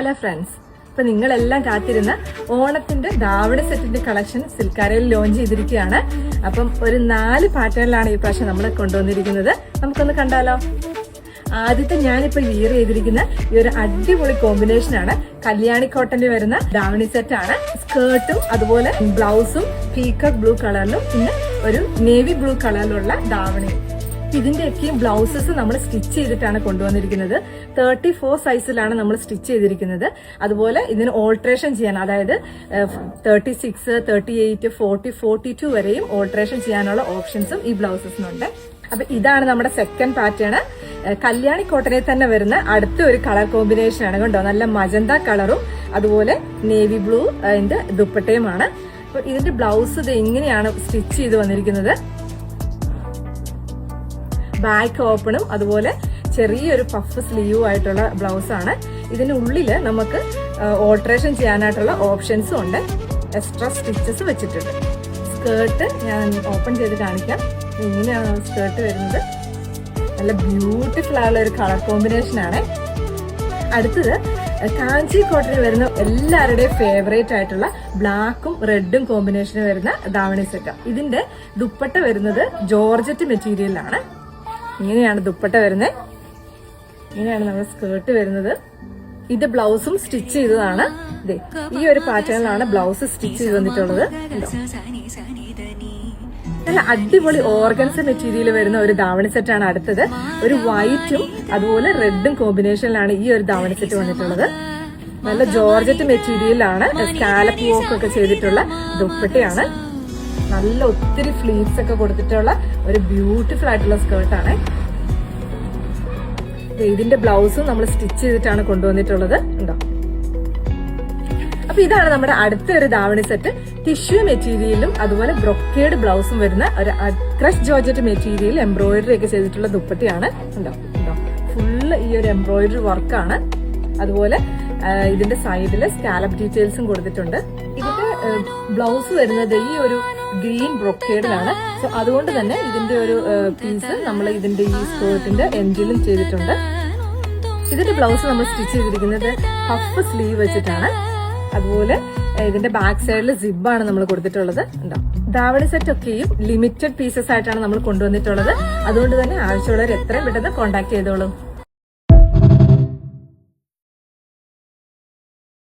Hello friends, ഇപ്പൊ നിങ്ങളെല്ലാം കാത്തിരുന്ന ഓണത്തിന്റെ ധാവണി സെറ്റിന്റെ കളക്ഷൻ സിൽക്കാരയിൽ ലോഞ്ച് ചെയ്തിരിക്കുകയാണ്. അപ്പം ഒരു 4 പാറ്റേണിലാണ് ഈ പ്രാവശ്യം നമ്മൾ കൊണ്ടുവന്നിരിക്കുന്നത്. നമുക്കൊന്ന് കണ്ടാലോ. ആദ്യത്തെ ഞാനിപ്പോ വിയർ ചെയ്തിരിക്കുന്ന ഈ ഒരു അടിപൊളി കോമ്പിനേഷൻ ആണ്. കല്യാണി കോട്ടന്റെ വരുന്ന ധാവണി സെറ്റ് ആണ്. സ്കേർട്ടും അതുപോലെ ബ്ലൗസും പീക്കോക്ക് ബ്ലൂ കളറിലും പിന്നെ ഒരു നേവി ബ്ലൂ കളറിലുള്ള ധാവണി. ഇതിന്റെയൊക്കെയും ബ്ലൗസസ് നമ്മൾ സ്റ്റിച്ച് ചെയ്തിട്ടാണ് കൊണ്ടുവന്നിരിക്കുന്നത്. 34 സൈസിലാണ് നമ്മൾ സ്റ്റിച്ച് ചെയ്തിരിക്കുന്നത്. അതുപോലെ ഇതിന് ഓൾട്രേഷൻ ചെയ്യാൻ, അതായത് 36, 38, 40, 42 വരെയും ഓൾട്രേഷൻ ചെയ്യാനുള്ള ഓപ്ഷൻസും ഈ ബ്ലൗസസിനുണ്ട്. അപ്പൊ ഇതാണ് നമ്മുടെ സെക്കൻഡ് പാറ്റേൺ. കല്യാണി കോട്ടണിൽ തന്നെ വരുന്ന അടുത്ത ഒരു കളർ കോമ്പിനേഷൻ ആണ്. കണ്ടോ, നല്ല മജന്ത കളറും അതുപോലെ നേവി ബ്ലൂ അതിന്റെ ദുപ്പട്ടയുമാണ്. അപ്പൊ ഇതിന്റെ ബ്ലൗസ് ഇത് എങ്ങനെയാണ് സ്റ്റിച്ച് ചെയ്ത് വന്നിരിക്കുന്നത്. ബാക്ക് ഓപ്പണും അതുപോലെ ചെറിയൊരു പഫ് സ്ലീവും ആയിട്ടുള്ള ബ്ലൗസ് ആണ്. ഇതിനുള്ളില് നമുക്ക് ഓൾട്രേഷൻ ചെയ്യാനായിട്ടുള്ള ഓപ്ഷൻസും ഉണ്ട്. എക്സ്ട്രാ സ്റ്റിച്ചസ് വെച്ചിട്ടുണ്ട്. സ്കേർട്ട് ഞാൻ ഓപ്പൺ ചെയ്ത് കാണിക്കാം. ഇങ്ങനെയാണ് സ്കേർട്ട് വരുന്നത്. നല്ല ബ്യൂട്ടിഫുൾ ആയുള്ള ഒരു കളർ കോമ്പിനേഷൻ ആണ്. അടുത്തത് കാഞ്ചി കോട്ടണിൽ വരുന്ന എല്ലാവരുടെയും ഫേവറേറ്റ് ആയിട്ടുള്ള ബ്ലാക്കും റെഡും കോമ്പിനേഷന് വരുന്ന ധാവണി സെറ്റ്. ഇതിന്റെ ദുപ്പട്ട വരുന്നത് ജോർജറ്റ് മെറ്റീരിയലാണ്. ഇങ്ങനെയാണ് ദുപ്പട്ട വരുന്നത്. ഇങ്ങനെയാണ് നമ്മുടെ സ്കേർട്ട് വരുന്നത്. ഇത് ബ്ലൗസും സ്റ്റിച്ച് ചെയ്തതാണ്. ഈ ഒരു പാറ്റേണിലാണ് ബ്ലൗസ് സ്റ്റിച്ച് ചെയ്ത് വന്നിട്ടുള്ളത്. നല്ല അടിപൊളി ഓർഗൻസ മെറ്റീരിയൽ വരുന്ന ഒരു ധാവണി സെറ്റാണ് അടുത്തത്. ഒരു വൈറ്റും അതുപോലെ റെഡും കോമ്പിനേഷനിലാണ് ഈ ഒരു ധാവണി സെറ്റ് വന്നിട്ടുള്ളത്. നല്ല ജോർജറ്റ് മെറ്റീരിയലാണ്. സ്കാലപ്പ് വർക്ക് ഒക്കെ ചെയ്തിട്ടുള്ള ദുപ്പട്ടയാണ്. നല്ല ഒത്തിരി ഫ്ലീറ്റ്സ് ഒക്കെ കൊടുത്തിട്ടുള്ള ഒരു ബ്യൂട്ടിഫുൾ ആയിട്ടുള്ള സ്കേർട്ടാണ്. ഇതിന്റെ ബ്ലൗസും നമ്മൾ സ്റ്റിച്ച് ചെയ്തിട്ടാണ് കൊണ്ടുവന്നിട്ടുള്ളത്. ഉണ്ടോ. അപ്പൊ ഇതാണ് നമ്മുടെ അടുത്ത ഒരു ധാവണി സെറ്റ്. ടിഷ്യൂ മെറ്റീരിയലും അതുപോലെ ബ്രൊക്കേഡ് ബ്ലൗസും വരുന്ന ഒരു ക്രഷ് ജോർജറ്റ് മെറ്റീരിയൽ എംബ്രോയിഡറി ഒക്കെ ചെയ്തിട്ടുള്ള ദുപ്പട്ടയാണ്. ഉണ്ടോ ഉണ്ടോ ഫുള്ള് ഈ ഒരു എംബ്രോയിഡറി വർക്കാണ്. അതുപോലെ ഇതിന്റെ സൈഡില് സ്കാലപ്പ് ഡീറ്റെയിൽസും കൊടുത്തിട്ടുണ്ട്. ഇതിന്റെ ബ്ലൗസ് വരുന്നത് ഈ ഒരു ഗ്രീൻ ബ്രൊക്കേഡിലാണ്. സോ അതുകൊണ്ട് തന്നെ ഇതിന്റെ ഒരു പീസ് നമ്മൾ ഇതിന്റെ ഈ സ്കേർട്ടിന്റെ എൻഡിലും ചെയ്തിട്ടുണ്ട്. ഇതിന്റെ ബ്ലൗസ് നമ്മൾ സ്റ്റിച്ച് ചെയ്തിരിക്കുന്നത് പഫ് സ്ലീവ് വെച്ചിട്ടാണ്. അതുപോലെ ഇതിന്റെ ബാക്ക് സൈഡിൽ സിബാണ് നമ്മൾ കൊടുത്തിട്ടുള്ളത്. ഉണ്ടോ. ധാവണി സെറ്റ് ഒക്കെയും ലിമിറ്റഡ് പീസസ് ആയിട്ടാണ് നമ്മൾ കൊണ്ടുവന്നിട്ടുള്ളത്. അതുകൊണ്ട് തന്നെ ആവശ്യമുള്ളവർ എത്രയും പെട്ടെന്ന് കോൺടാക്ട് ചെയ്തോളൂ.